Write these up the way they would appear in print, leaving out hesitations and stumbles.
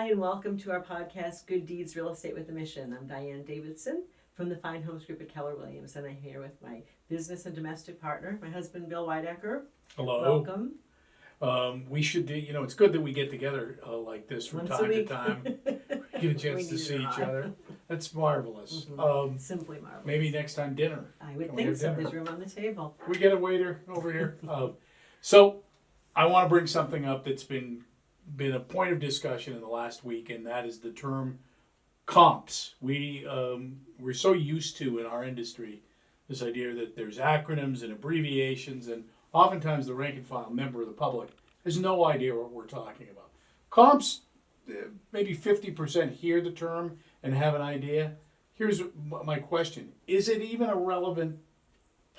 and welcome to our podcast, Good Deeds Real Estate with a Mission. I'm Diane Davidson from the Fine Homes Group at Keller Williams, and I'm here with my business and domestic partner, my husband, Bill Weidecker. Hello. Welcome. We should do, it's good that we get together like this from Once a time to week. time. Get a chance to need see it each a lot. other. That's marvelous. Simply marvelous. Maybe next time dinner. I would Can we think have so. dinner? There's room on the table. We get a waiter over here. So I want to bring something up that's been a point of discussion in the last week, and that is the term comps. We're so used to in our industry this idea that there's acronyms and abbreviations, and oftentimes the rank and file member of the public has no idea what we're talking about. Comps, maybe 50% hear the term and have an idea. Here's my question. Is it even a relevant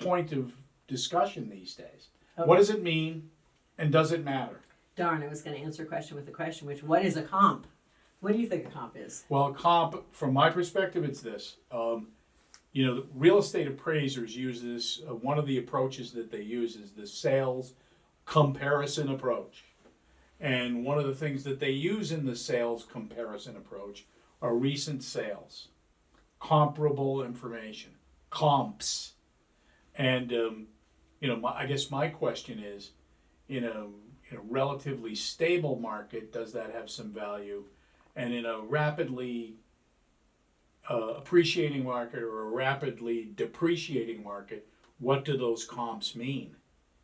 point of discussion these days? Okay. What does it mean, and does it matter? Darn, I was going to answer a question with a question, what is a comp? What do you think a comp is? Well, comp, from my perspective, it's this. The real estate appraisers use this. One of the approaches that they use is the sales comparison approach. And one of the things that they use in the sales comparison approach are recent sales, comparable information, comps. And, I guess my question is, in a relatively stable market, does that have some value? And in a rapidly appreciating market or a rapidly depreciating market, what do those comps mean,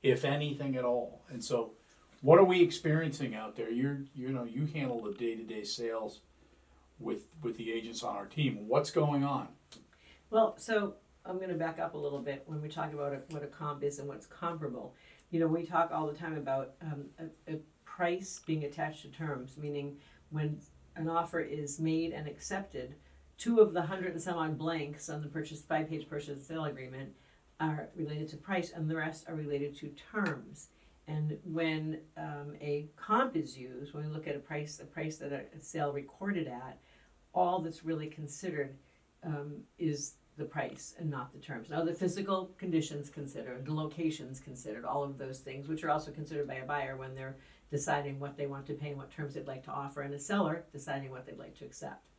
if anything at all? And so, what are we experiencing out there? You handle the day-to-day sales with the agents on our team. What's going on? Well, so I'm going to back up a little bit when we talk about what a comp is and what's comparable. We talk all the time about a price being attached to terms, meaning when an offer is made and accepted, 2 of the 100 and some odd blanks on the 5-page purchase and sale agreement are related to price, and the rest are related to terms. And when a comp is used, when we look at a price that a sale recorded at, all that's really considered is the price and not the terms. Now, the physical conditions considered, the locations considered, all of those things, which are also considered by a buyer when they're deciding what they want to pay and what terms they'd like to offer, and a seller deciding what they'd like to accept.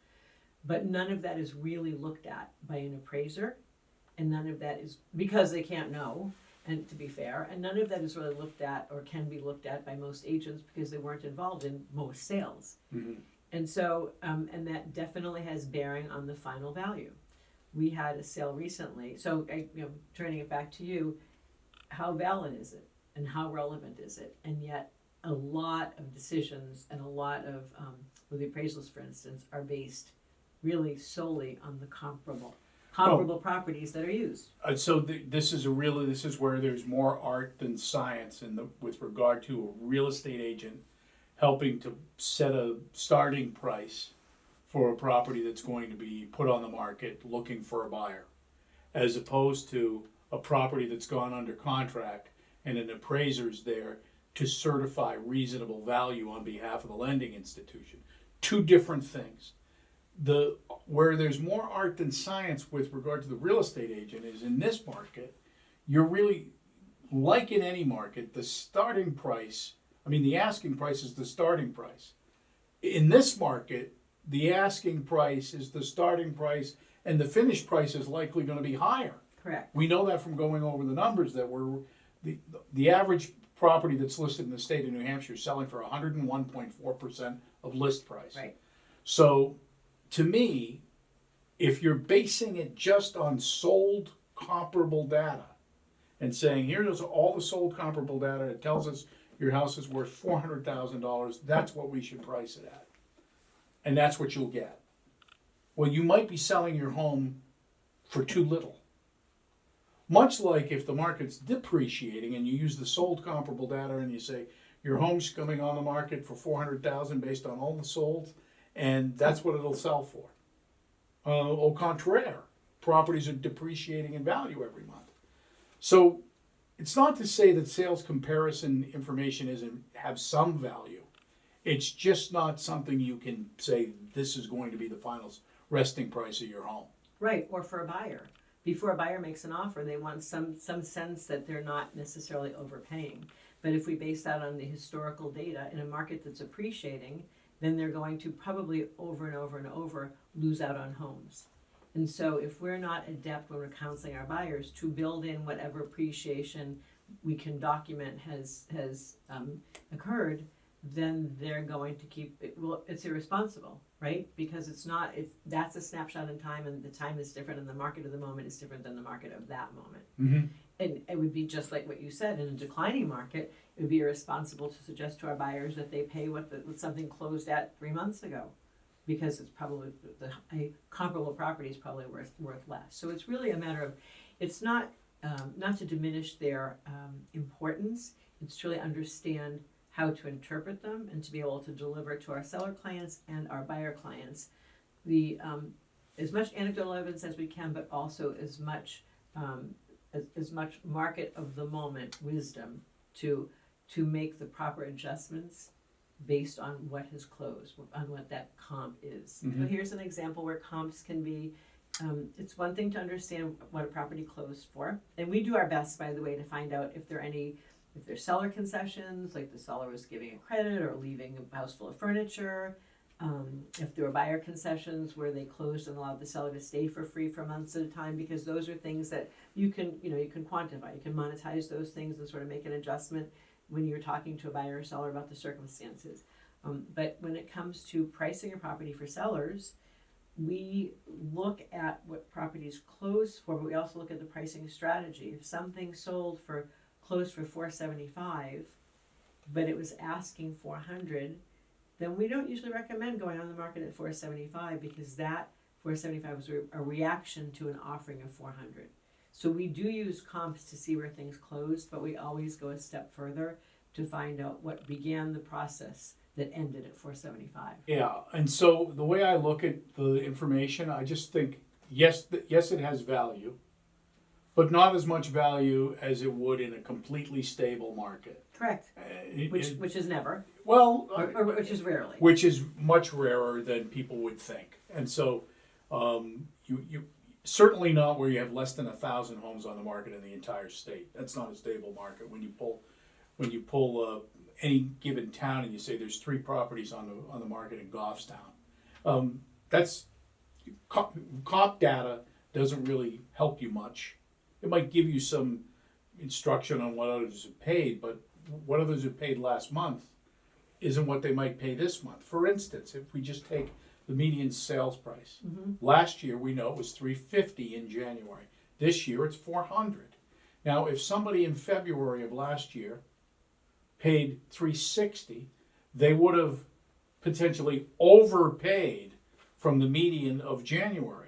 But none of that is really looked at by an appraiser, and none of that is because they can't know, and to be fair, and none of that is really looked at or can be looked at by most agents because they weren't involved in most sales. Mm-hmm. And so, and that definitely has bearing on the final value. We had a sale recently, so turning it back to you, how valid is it and how relevant is it? And yet a lot of decisions and a lot of, with the appraisals for instance, are based really solely on the comparable properties that are used. This is where there's more art than science with regard to a real estate agent helping to set a starting price for a property that's going to be put on the market looking for a buyer, as opposed to a property that's gone under contract and an appraiser's there to certify reasonable value on behalf of the lending institution. 2 different things. Where there's more art than science with regard to the real estate agent is in this market, you're really, like in any market, the starting price, the asking price is the starting price. In this market, the asking price is the starting price, and the finished price is likely going to be higher. Correct. We know that from going over the numbers that the average property that's listed in the state of New Hampshire is selling for 101.4% of list price. Right. So, to me, if you're basing it just on sold comparable data and saying, here's all the sold comparable data, it tells us your house is worth $400,000, that's what we should price it at. And that's what you'll get. Well, you might be selling your home for too little. Much like if the market's depreciating and you use the sold comparable data and you say your home's coming on the market for $400,000 based on all the solds, and that's what it'll sell for. Au contraire, properties are depreciating in value every month. So it's not to say that sales comparison information isn't have some value. It's just not something you can say this is going to be the final resting price of your home. Right, or for a buyer. Before a buyer makes an offer, they want some sense that they're not necessarily overpaying. But if we base that on the historical data in a market that's appreciating, then they're going to probably over and over and over lose out on homes. And so if we're not adept when we're counseling our buyers to build in whatever appreciation we can document has occurred, then they're going to keep it. Well, it's irresponsible, right? Because that's a snapshot in time, and the time is different, and the market of the moment is different than the market of that moment. Mm-hmm. And it would be just like what you said, in a declining market, it would be irresponsible to suggest to our buyers that they pay what something closed at 3 months ago, because it's probably a comparable property is probably worth less. So it's really a matter of, it's not to diminish their importance. It's to really understand how to interpret them and to be able to deliver to our seller clients and our buyer clients the as much anecdotal evidence as we can, but also as much market of the moment wisdom to make the proper adjustments based on what has closed, on what that comp is. Mm-hmm. So here's an example where comps can be, it's one thing to understand what a property closed for, and we do our best, by the way, to find out if there's seller concessions, like the seller was giving a credit or leaving a house full of furniture, if there were buyer concessions where they closed and allowed the seller to stay for free for months at a time, because those are things that you can quantify, you can monetize those things and sort of make an adjustment when you're talking to a buyer or seller about the circumstances. But when it comes to pricing a property for sellers, we look at what properties close for, but we also look at the pricing strategy. If something closed for $475, but it was asking $400, then we don't usually recommend going on the market at $475, because that $475 was a reaction to an offering of $400. So we do use comps to see where things closed, but we always go a step further to find out what began the process that ended at $475. Yeah, and so the way I look at the information, I just think, yes, it has value, but not as much value as it would in a completely stable market. Correct. Which is never. Well, or which is rarely. Which is much rarer than people would think. And so you certainly not where you have less than 1,000 homes on the market in the entire state. That's not a stable market. When you pull any given town and you say there's 3 properties on the market in Goffstown, that's comp data doesn't really help you much. It might give you some instruction on what others have paid, but what others have paid last month isn't what they might pay this month. For instance, if we just take the median sales price, last year we know it was $350 in January. This year it's $400. Now, if somebody in February of last year paid $360, they would have potentially overpaid from the median of January.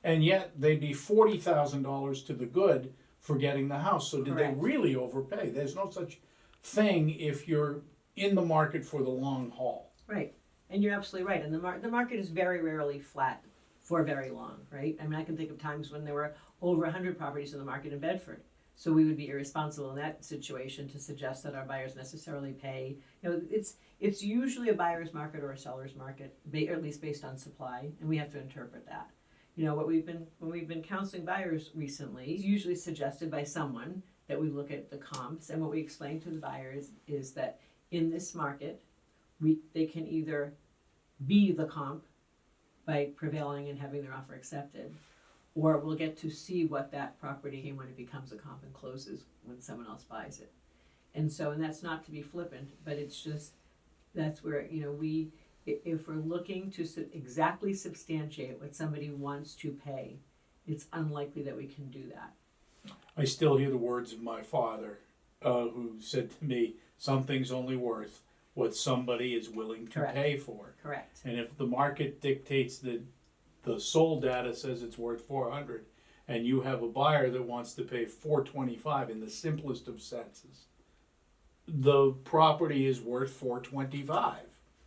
And yet they'd be $40,000 to the good for getting the house. So did Correct. They really overpay? There's no such thing if you're in the market for the long haul. Right. And you're absolutely right. And the market is very rarely flat for very long, right? I mean, I can think of times when there were over 100 properties in the market in Bedford. So we would be irresponsible in that situation to suggest that our buyers necessarily pay. It's usually a buyer's market or a seller's market, or at least based on supply, and we have to interpret that. When we've been counseling buyers recently, it's usually suggested by someone that we look at the comps, and what we explain to the buyers is that in this market, they can either be the comp by prevailing and having their offer accepted, or we'll get to see what that property came when it becomes a comp and closes when someone else buys it. And that's not to be flippant, but it's just, that's where, if we're looking to exactly substantiate what somebody wants to pay, it's unlikely that we can do that. I still hear the words of my father, who said to me, something's only worth what somebody is willing to Correct. pay for. Correct. And if the market dictates that the sold data says it's worth $400, and you have a buyer that wants to pay $425 in the simplest of senses, the property is worth $425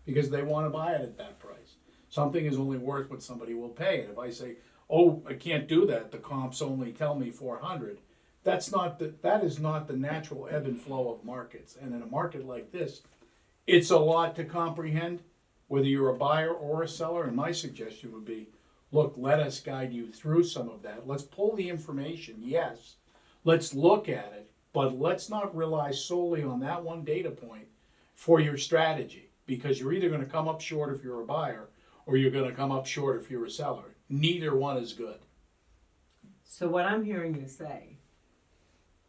because they want to buy it at that price. Something is only worth what somebody will pay. And if I say, oh, I can't do that, the comps only tell me $400, that is not the natural ebb and flow of markets. And in a market like this, it's a lot to comprehend, whether you're a buyer or a seller. And my suggestion would be, look, let us guide you through some of that. Let's pull the information, yes. Let's look at it, but let's not rely solely on that one data point for your strategy. because you're either gonna come up short if you're a buyer, or you're gonna come up short if you're a seller. Neither one is good. So what I'm hearing you say,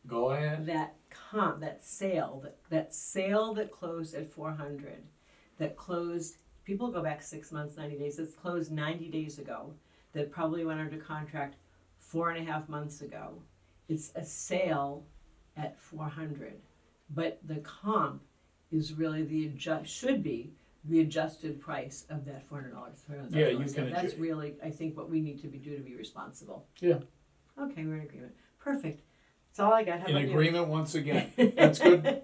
Go ahead. that sale that closed at 400, that closed, people go back 6 months, 90 days, that's closed 90 days ago, that probably went under contract 4.5 months ago. It's a sale at 400, but the comp is really should be the adjusted price of that $400. Yeah, you can That's really, I think, what we need to do to be responsible. Yeah. Okay, we're in agreement. Perfect. That's all I got. How In about you? agreement once again. That's good.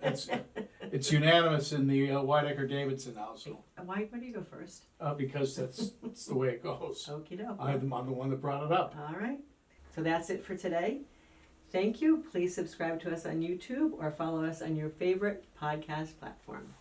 It's unanimous in the Whitaker-Davidson household, Why do you go first? because that's the way it goes. Okie doke. I'm the one that brought it up. All right. So that's it for today. Thank you. Please subscribe to us on YouTube or follow us on your favorite podcast platform.